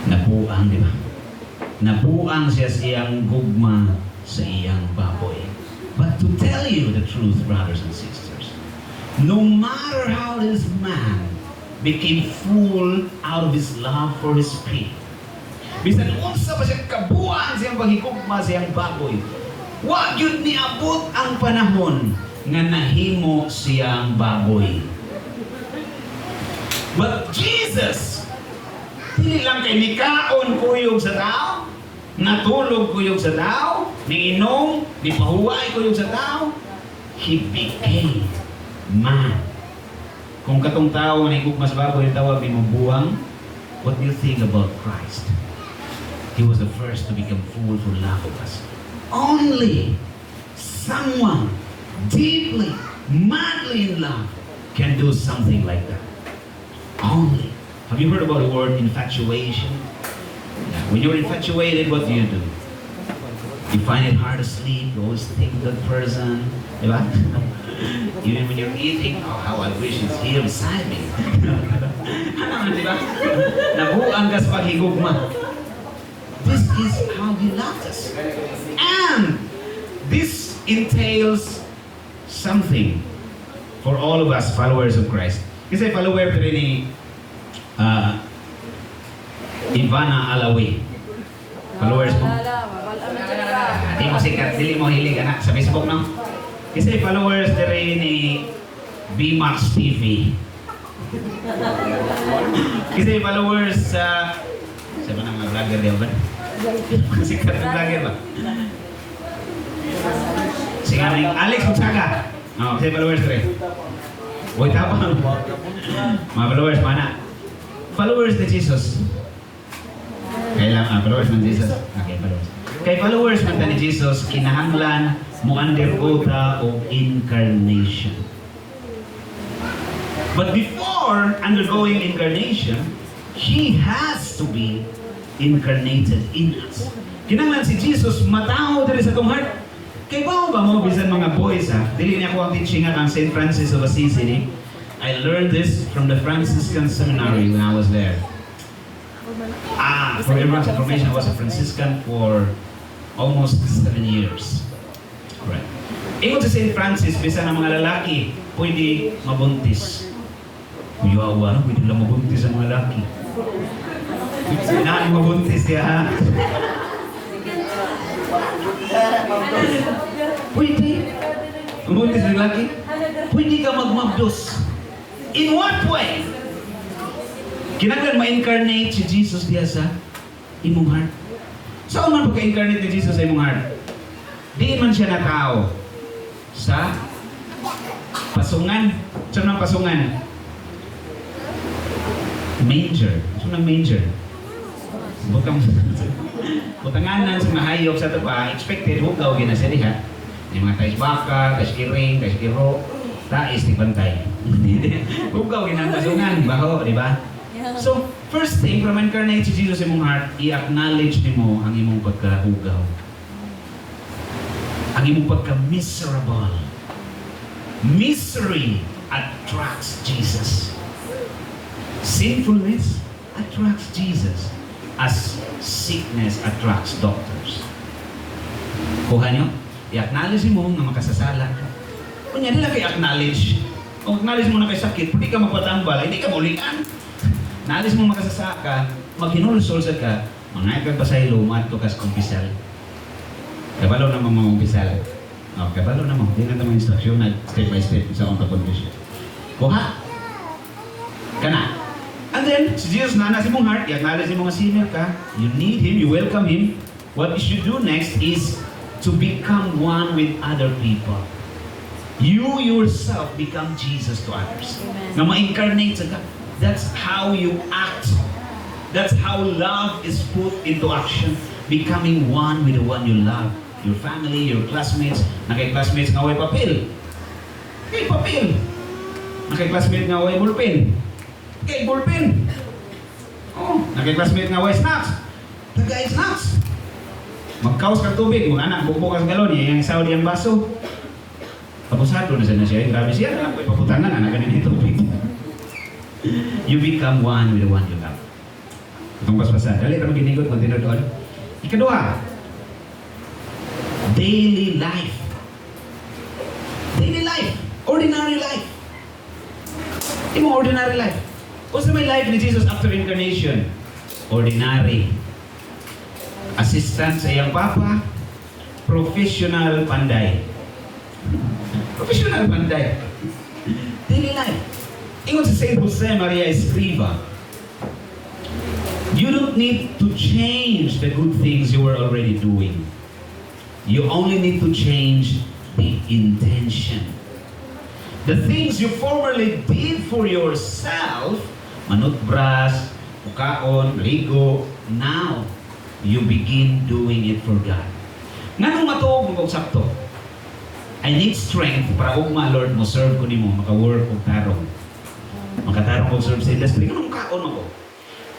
Nabuang, di ba? Nabuang siya siyang gugma sa iyang baboy. But to tell you the truth, brothers and sisters, no matter how this man became full out of his love for his pig, bisan unsa pa siya kabuang siyang paghigugma siyang baboy, wa gyud niabot ang panahon nga nahimo siyang baboy. But Jesus, dili lang kay nikaon kuyog sa tao, natulog kuyog sa tao, niinom, nipahuway kuyog sa tao, He became man. Kung katong tao na igugma sa baboy, tawag ni buwang, what do you think about Christ? He was the first to become full for love of us. Only someone deeply, madly in love can do something like that. Only. Have you heard about the word infatuation? Yeah. When you're infatuated, what do? You find it hard to sleep. You always think of that person. Diba? Even when you're eating, oh, how I wish it's here beside me. Ano, diba? Nabuang ka sa paghigugma. This is how He loves us. And this entails something for all of us followers of Christ. Kasi follower rin ni Ivana Alawi. Followers mo? Di mo sikat, dili mo hilig anak sa Facebook, no? Kasi followers rin ni BMAX TV. Kasi followers sa ba nang vlogger din ba? Sikat na vlogger ba? Sige na Alex Utsaga. No, kasi followers rin. Uy, tapang. Mga followers, mana? Followers ni Jesus. Kailang, followers ng Jesus. Okay, followers. Kay followers man ni Jesus, kinahanglan mo undergo ta o incarnation. But before undergoing incarnation, He has to be incarnated in us. Kinahanglan si Jesus matao diri sa tong heart. Kay ba mo bisan mga boys ha? Dili niya ko ang teaching ang St. Francis of Assisi. I learned this from the Franciscan seminary when I was there. For everyone's information, I was a Franciscan for almost 7 years. Right. Ingon sa St. Francis, bisan ang mga lalaki pwede mabuntis. Kuyawa, no? Pwede lang mabuntis ang mga lalaki. Sinahan mabuntis kaya ha? Pwede. Mabuntis ng lalaki? Pwede ka magmabdos. In what way? Kinanglan ma-incarnate si Jesus diya sa imong heart. Saan man pagka-incarnate ni Jesus sa imong heart? Di man siya na tao sa pasungan. Saan ang pasungan? Manger. Saan ang manger? Butanganan sa mga hayop sa tuba, expected hugaw gina siya diha. Yung mga tais baka, tais kiring, tais kiro, tais di bantay. Hugaw gina ang pasungan, baho, di ba? So, first thing, from incarnate si Jesus sa imong heart, i-acknowledge nimo ang imong pagkahugaw. Ang imong pagka-miserable. Misery attracts Jesus. Sinfulness attracts Jesus as sickness attracts doctors. Kuha nyo, i-acknowledge mo nga makasasala ka. Kunya, nila kay acknowledge. Kung acknowledge mo na kay sakit, hindi ka magpatambal, hindi ka mulian. Acknowledge mo makasasa ka, maghinulsolsa ka, mga ikag pasay lumat to kas kumpisal. Kabalo na mga kumpisal. Kabalo na mo, hindi na naman instruction na step by step sa akong condition. Kuha. Kana. And then, si Jesus na nasa mong heart, i-acknowledge mo nga sinner ka, you need Him, you welcome Him. What you should do next is to become one with other people. You yourself become Jesus to others. Na ma-incarnate sa God. That's how you act. That's how love is put into action. Becoming one with the one you love. Your family, your classmates. Nakay-classmates nga way papel. Kay papel. Nakay-classmate nga way ballpen. Kay ballpen. Oh, nakay-classmate nga way snacks. Tagay snacks. Magkaos ka tubig, mga anak, bukas galon, yung isaw niyang baso. Kapusado na siya, grabe siya, alam ko, ipaputangan na ganin yung tubig. You become one with the one you love. Itong paspasan, dali, tarong ginigot, continue doon. Ikadua, daily life. Daily life, ordinary life. Yung mga ordinary life. Kung sa may life ni Jesus after incarnation, ordinary. Assistant sa iyang papa, professional panday. Professional panday. Daily life. Ingon sa Saint Jose Maria Escriva, you don't need to change the good things you were already doing. You only need to change the intention. The things you formerly did for yourself, manutbras, mukaon, ligo, now, you begin doing it for God. Nganong matuog mo kong sakto? I need strength para ugma, Lord, mo serve ko nimo, maka-work o tarong. Makatarong ko serve sa industry, kanong kaon mo ko?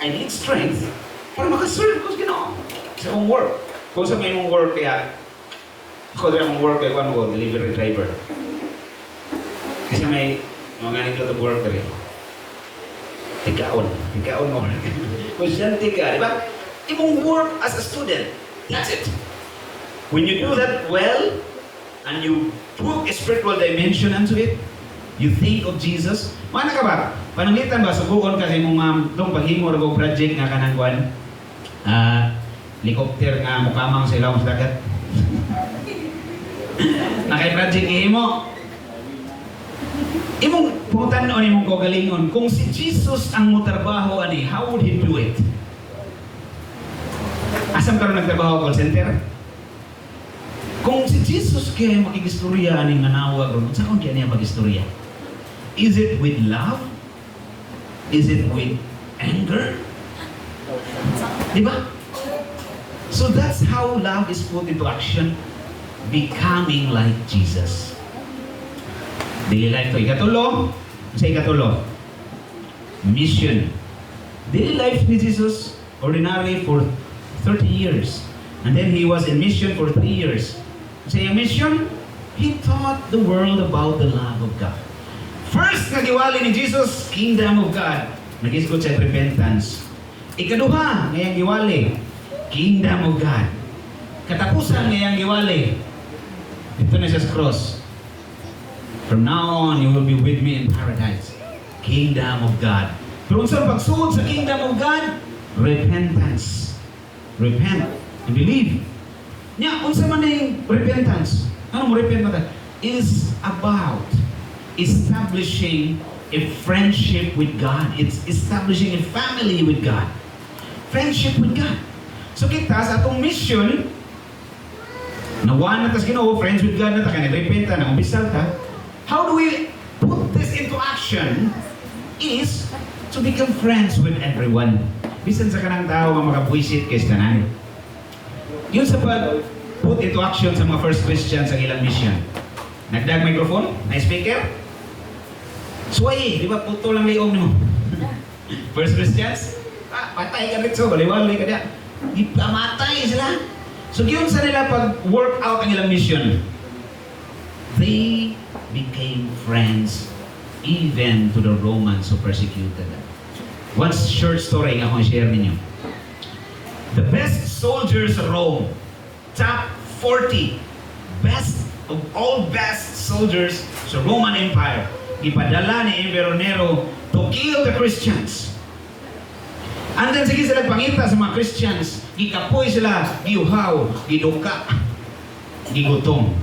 I need strength para maka-serve ko sa Ginoo. Sa mong work. Kung sa may mong work kaya, ako din mong work kaya kung ano, delivery driver. Kasi may mga ganito to work rin. Tigaon mo. Kung siya tiga, di ba? Imong work as a student. That's it. When you do that well, and you put a spiritual dimension into it, you think of Jesus. Mana ka ba? Pananglitan ba? Subukan ka sa imong itong paghimo o project nga kanang kwan. Helicopter nga mukamang sa ilawang dagat. Nakay-project ihimo. Imong putanon imong kagalingon. Kung si Jesus ang mutrabaho ani, how would He do it? Asam karon nagtrabaho call center? Kung si Jesus kaya makigistorya ani nga nawag ron, sa kung kaya niya magistorya? Is it with love? Is it with anger? Diba? So that's how love is put into action, becoming like Jesus. Daily life to. Ikatulo, sa ikatulo, mission. Daily life ni Jesus, ordinary for 30 years. And then He was in mission for 3 years. Sa iyang mission, He taught the world about the love of God. First, nagiwali ni Jesus, Kingdom of God. Nag-isgot sa repentance. Ikaduha, ngayang giwali, Kingdom of God. Katapusan ngayang giwali, ito na sa cross. From now on, you will be with me in paradise. Kingdom of God. Pero sa pagsuod sa Kingdom of God, repentance. Repent and believe. Nya, unsa man yung repentance? Ano mo repent mo? Is about establishing a friendship with God. It's establishing a family with God. Friendship with God. So kita sa atong mission, nawa na tas Ginoo, friends with God na ta, kaya nag-repent ta, nag-umbisal ta. How do we put this into action? Is to become friends with everyone. Bisan sa kanang tao nga makabuisit kay tanan. Yun sa put into action sa mga first Christians sa ilang mission. Nagdag microphone? Na speaker? Suway, di ba puto lang layong mo? First Christians? Patay ka rin so, baliwalay ka diya. Di pa matay sila. So yun sa nila pag work out ang ilang mission. They became friends even to the Romans who persecuted them. One short story nga akong share ninyo. The best soldiers of Rome, top 40 best of all best soldiers sa Roman Empire. Ipadala ni Emperor Nero to kill the Christians. And then sige sila pangita sa mga Christians, gikapoy sila, giuhaw, giduka, gigutom.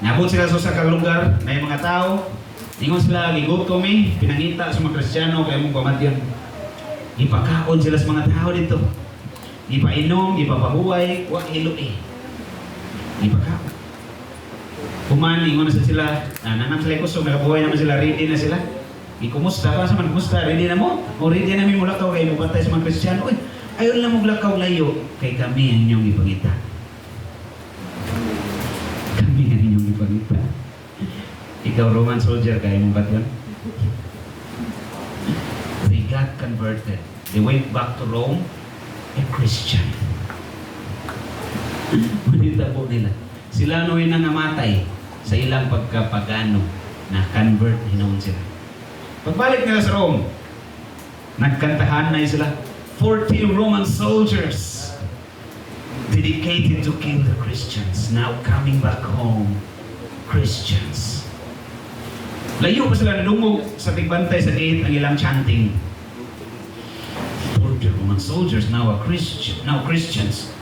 Nabot sila sa sakang lugar na yung mga tao, ingon sila, gigutom pinangita sa mga Kristiyano, kaya mong pamadyan. Ipakaon sila sa mga tao dito. Ipainom, ipapabuhay, wak hilo Ipakaon. Kuman, ingon na sila, nanang sila kusog, nakabuhay naman sila, ready na sila. Ikumusta ka sa man, kumusta, ready na mo? O ready na mi mulakaw kayo, mupatay sa mga Kristiyano. Uy, ayaw lang maglakaw layo, kay kami ang inyong ipangita. Kami ang inyong ipangita. Ikaw, Roman soldier, kaya mong ba't yun? They got converted. They went back to Rome, a Christian. Manita po nila. Sila no'y nangamatay sa ilang pagkapagano na convert hinoon sila. Pagbalik nila sa Rome, nagkantahan na sila. 40 Roman soldiers dedicated to kill the Christians. Now coming back home, Christians. Layo pa sila nadungog sa tigbantay sa gate ang ilang chanting. 40 Roman soldiers, now Christians.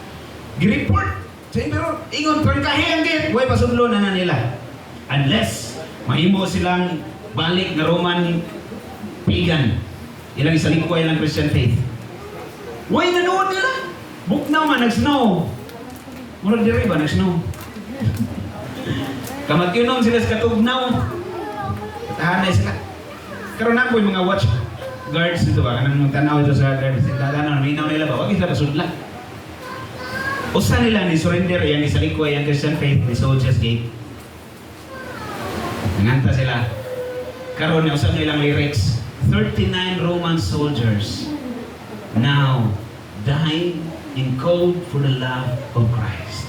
Gireport sa Emperor, ingon, trangkahe ang gate. Huwag pasudlo na nila. Unless, mahimo silang balik na Roman pagan. Ilang isalikwa ilang Christian faith. Huwag nanood nila. Buknaw man, nag-snow. Murag diri ba, nag-snow? Kamatyunom sila sa katugnaw. Tahanay sila. Karoon na po yung mga watch guards dito ba? Kanang tanaw ito sa guards. Tanaw, minaw nila ba? Huwag sila pasudla. Usa nila ni surrender yan, isalikwa yung Christian faith ni Soldiers Gate. Nanganta sila. Karoon na usap nilang lyrics. 39 Roman soldiers now dying in cold for the love of Christ.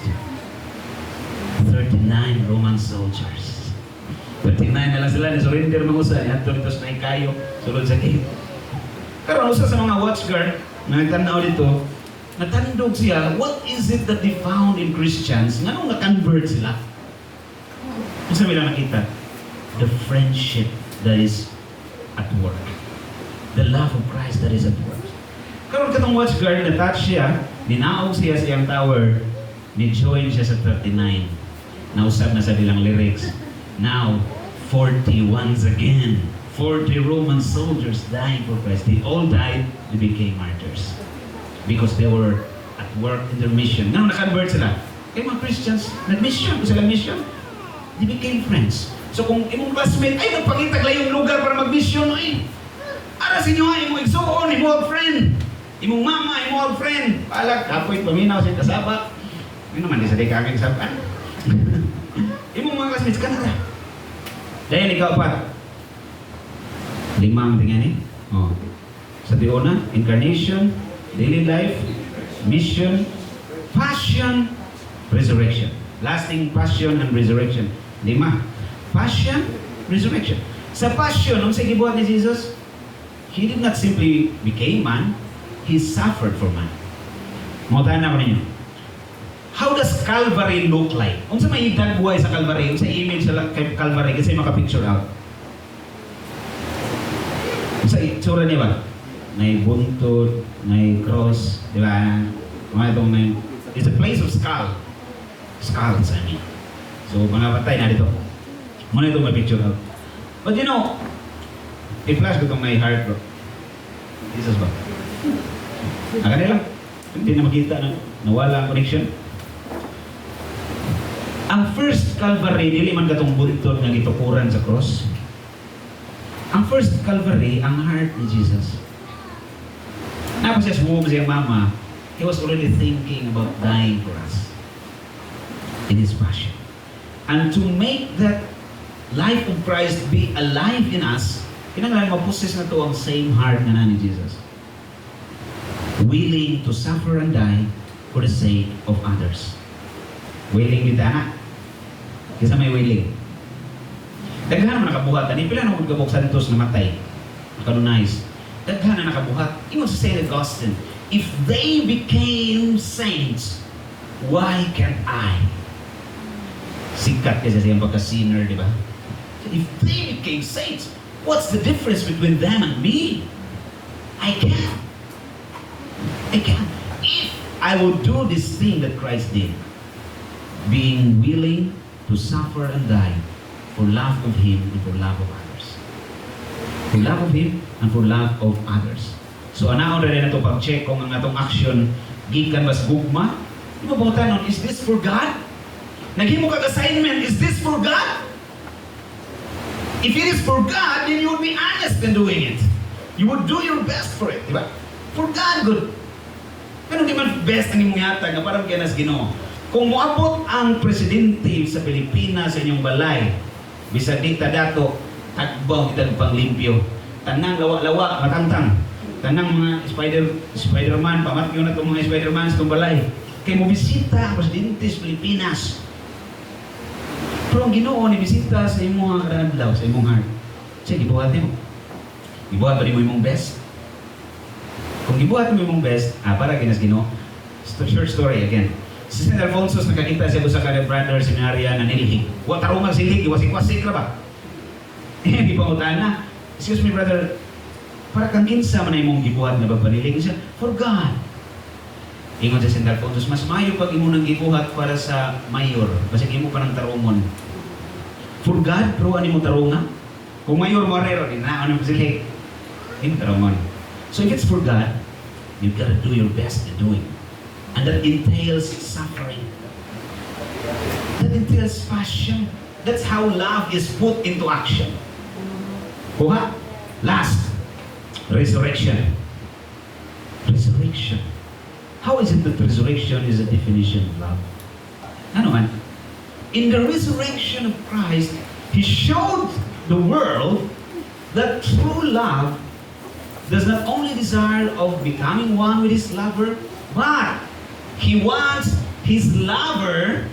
39 Roman soldiers. 39 na lang sila, surrender mga usa. Yan ito sa kayo, sulod sa gate. Karoon usa sa mga watch guard na nagtanaw dito, natandog siya, what is it that they found in Christians? Nga nung na-convert sila? Kung saan nila nakita? The friendship that is at work. The love of Christ that is at work. Karoon katong watch guard, na-touch siya, dinaog siya sa iyang tower, ni-join siya sa 39. Nausap na sa bilang lyrics. Now, 40 once again. 40 Roman soldiers dying for Christ. They all died, they became martyrs. Because they were at work in their mission. Nang na-convert sila, kaya mga Christians, nag-mission, kung sila mission, they became friends. So kung imong classmate, ay nagpakita layong lugar para mag-mission, ay, ara sa inyo nga, imong igsoon, imong friend, imong mama, imong friend, palag, kapoy, paminaw sa kasabak, yun naman, di sa di kami kasabakan. Imong mga classmates, kanata. Dahil ikaw pa, 5 ang tingnan oh. Sa Diona, incarnation, daily life, mission, passion, resurrection. Lasting passion and resurrection. 5. Passion, resurrection. Sa passion, nung sa gibuhat ni Jesus, He did not simply became man, He suffered for man. Mautaan na ko ninyo. How does Calvary look like? Kung sa may idang buhay sa Calvary, kung sa image sa Calvary, kasi maka-picture out. Sa itsura niya ba? May buntod, may cross, di ba? It's a place of skull. Skulls, I mean. So, mga patay na dito. Muna itong may picture out. But you know, i-flash ko itong may heart, bro. Jesus ba? Nakanila? Hindi na makita na nawala ang connection. Ang first Calvary, dili man katong buntod nga gitukuran sa cross. Ang first Calvary, ang heart ni Jesus. Napos siya sa siyang mama, He was already thinking about dying for us in His passion. And to make that life of Christ be alive in us, kinanglan maposes na to ang same heart na ni Jesus. Willing to suffer and die for the sake of others. Willing kita na. Kisa may willing. Daghan mo nakabuhat. Ani pila nang gabok santos na matay. Kanonize. Daghan na nakabuhat. Ingon sa St. Augustine, if they became saints, why can't I? Sikat kasi siyang pagka-sinner, di ba? If they became saints, what's the difference between them and me? I can't. If I will do this thing that Christ did, being willing to suffer and die for love of Him and for love of others. For love of Him and for love of others. So anaon rin na ito pag-check kung ang atong action gikan mas gugma. Di ba bautan nun, is this for God? Naghimo kag assignment, is this for God? If it is for God, then you would be honest in doing it. You would do your best for it, di ba? For God, good. Pero di man best ang imong yata nga parang kaya nas Ginoo. Kung moabot ang presidente sa Pilipinas sa inyong balay, bisag di ta dato, takbaw kita panglimpyo. Tanang lawa-lawa, matangtang. Tanang mga Spider-Man, pamatyo na itong mga Spider-Man sa itong balay. Kaya mo bisita ang presidente sa Pilipinas. Pero ang Ginoo ni bisita sa imong kadadlaw, sa imong heart. Sige, gibuhatin mo. Gibuhat ba mo imong best? Kung gibuhat mo imong best, para ginas Ginoo. Short story again. Si St. Alfonso, nakakita siya sa kanyang brother seminarya na nilihig. Wa tarong magsilhig, iwasik-wasik na ba? Di pa utaan na. Excuse me brother, para kang kinsa man imong gibuhat nga pagpanilig siya, for God. Ingon sa St. Alfonso, mas mayo pag imo nang gibuhat para sa mayor, kasi imo pa ng tarungon. For God, pero ano mo tarunga? Kung mayor morero, di na ano silhig. Hindi tarungon. So if it's for God, you gotta do your best in doing. And that entails suffering. That entails passion. That's how love is put into action. Kuha? Last, resurrection. Resurrection. How is it that resurrection is a definition of love? Ano man? In the resurrection of Christ, He showed the world that true love does not only desire of becoming one with his lover, but He wants his lover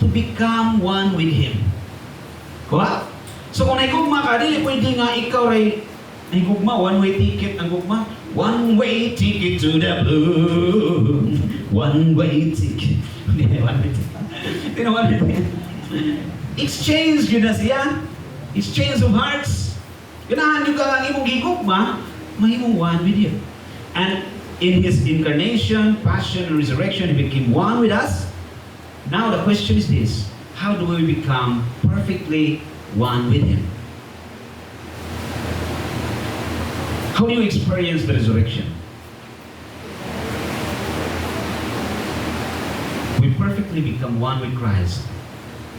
to become one with him. Kuha? So kung naigugma ka, dili pwede nga ikaw ray naigugma, one-way ticket ang gugma. One-way ticket to the blue. One-way ticket. One-way ticket. One-way ticket. Exchange yun na siya. Exchange of hearts. Ganahan nyo ka lang imong gigugma, mahimong one with you. And in His incarnation, passion, and resurrection, He became one with us. Now the question is this: how do we become perfectly one with Him? How do you experience the resurrection? We perfectly become one with Christ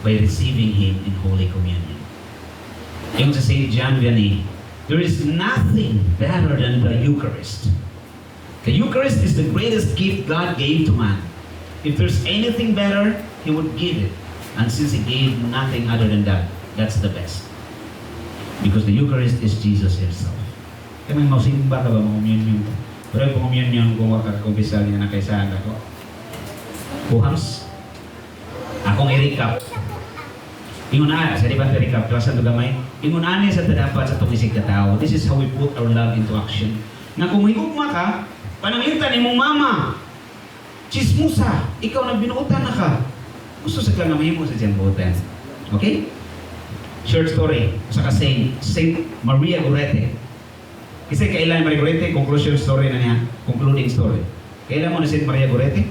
by receiving Him in Holy Communion. Yung sa St. John Vianney, there is nothing better than the Eucharist. The Eucharist is the greatest gift God gave to man. If there's anything better, He would give it. And since He gave nothing other than that, that's the best. Because the Eucharist is Jesus Himself. Kaya may mausimba ka ba mga communion? Pero yung communion, kung wakakumbisal niya na kaysa ako. Kuhams. Akong i-recap. Ingunaan, sa diba recap, klasan to gamay. Ingunaan sa dapat sa tumisig ka tao. This is how we put our love into action. Na kung higugma ka, pananglitan imong mama, chismusa, ikaw na binuutan na ka. Gusto sa ka na mahimo sa dyan buutan. Okay? Short story, saka Saint Maria Gorete. Kasi kailan Maria Gorete, conclusion story na niya, concluding story. Kailan mo na Saint Maria Gorete?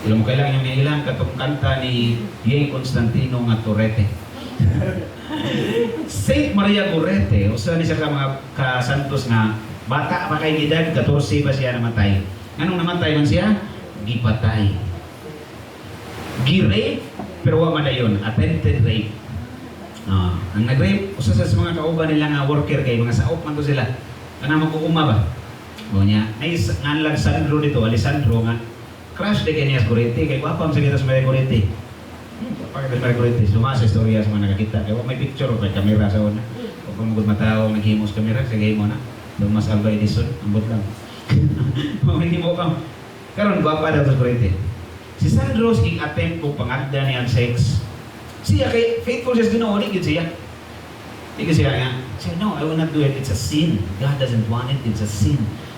Ilang mo kailangan yung ilang katong kanta ni Yeng Constantino nga Torrete. Saint Maria Gorete, usa ni siya ka mga kasantos nga bata pa kay edad 14 pa siya namatay. Anong namatay man siya? Gipatay. Gi-rape, pero wa man dayon, attempted rape. Ang nag-rape, usa sa mga kauban nila nga worker kay mga saop man to sila. Kana magkuuma ba? O niya, ay nganlag Sandro dito, Alessandro nga crush de kaniya Gorete kay guwapa sa kita sa Maria Gorete. Pagkat Maria Gorete, suma sa istorya sa mga nakakita. Kaya may picture o may kamera sa una. O kung magod matao, naghimos kamera, sige mo na. Doon mas Alba Edison, ambot lang. Hindi mo ka. Karon guwapa daw sa Gorete. Si Sandro, attempt kong pangagda niya ang sex. Siya kay faithful siya sa Ginoo, ligid siya. Ligid siya nga. Siya, no, I will not do it. It's a sin. God doesn't want it. It's a sin.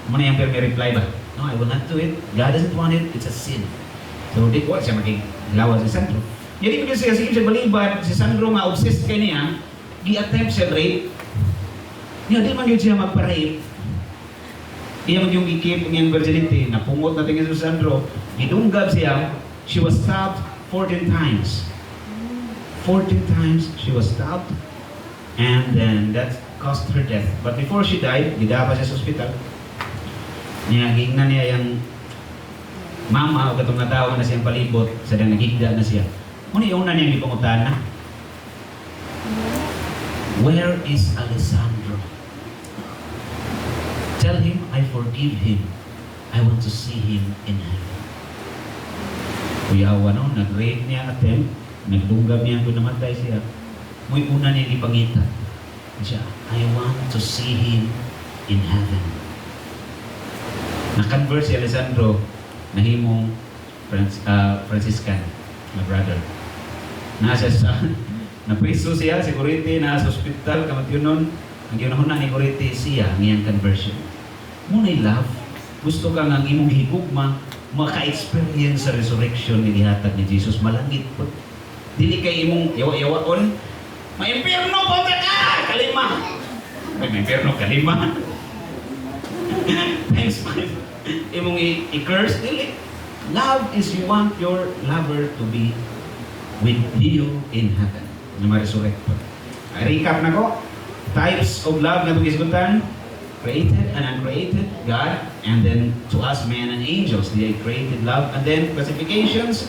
Muna yung may reply ba? No, I will not do it. God doesn't want it. It's a sin. So, di ko siya maging lawas si Sandro. Jadi ko siya siya balibad, si Sandro ma-obsessed kay niya, gi-attempt siya rape. Niya, di man yun siya magpa-rape. Iya man yung ikip ng virginity, napungot natin si Sandro, gidunggab siya, she was stabbed 14 times. 14 times she was stabbed, and then that caused her death. But before she died, gidapa siya sa ospital. Niya, gingnan niya yung mama o katong natawa na siyang palibot, sa dang nagigda na siya. Muna yung una niyang ipangutan na, where is Alessandro? Tell him I forgive him. I want to see him in heaven. Kuyawa no, nag-rape niya attempt, nagdunggab niya kung namatay siya. Muy una niya ipangita. Siya, I want to see him in heaven. Na-convert si Alessandro, nahimong Franciscan, my brother. Nasa sa, napriso siya, security, nasa hospital, kamatiunon, ang ginahuna ni security siya, ngayang conversion. Muna'y love, gusto ka nga imong higugma, maka-experience sa resurrection ni ihatag ni Jesus, malangit po. Dili kay imong yawa-yawaon, may impyerno po ka! Kalima! May impyerno, kalima. Times 5. Imong i-curse, dili. Love is you want your lover to be with you in heaven. Na ma-resurrect po. Recap na ko. Types of love na pag-isgutan. Created and uncreated, God, and then to us, men and angels, they created love. And then classifications,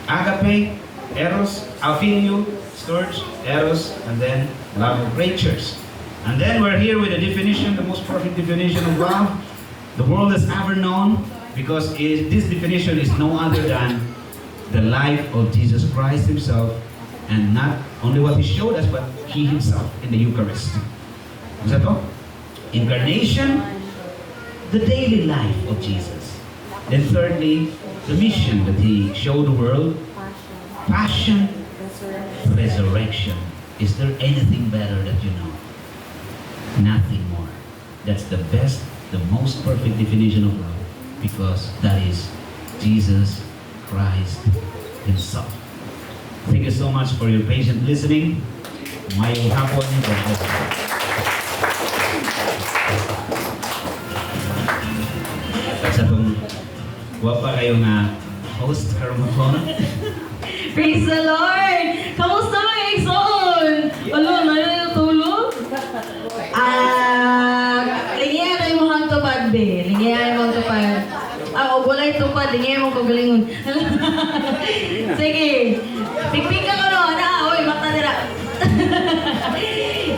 agape, eros, philia, storge, eros, and then love of creatures. And then we're here with a definition, the most perfect definition of love the world has ever known, because this definition is no other than the life of Jesus Christ Himself, and not only what He showed us, but He Himself in the Eucharist. Is that all? Incarnation, the daily life of Jesus. Then thirdly, the mission that He showed the world. Passion, resurrection. Is there anything better that you know? Nothing more. That's the best, the most perfect definition of love, because that is Jesus Christ Himself. Thank you so much for your patient listening. Mayong hapon. God bless you. Sa itong guwapa kayo nga host Hermapon. Praise the Lord! Kamusta mga Exxon? Alo, na tulog? Lingiyan na yung mga tupad, be. Lingiyan yung mga tupad. Wala yung tupad. Lingiyan yung mga kagalingon. Sige. Pikpik ka ko no. Oy, mata nila.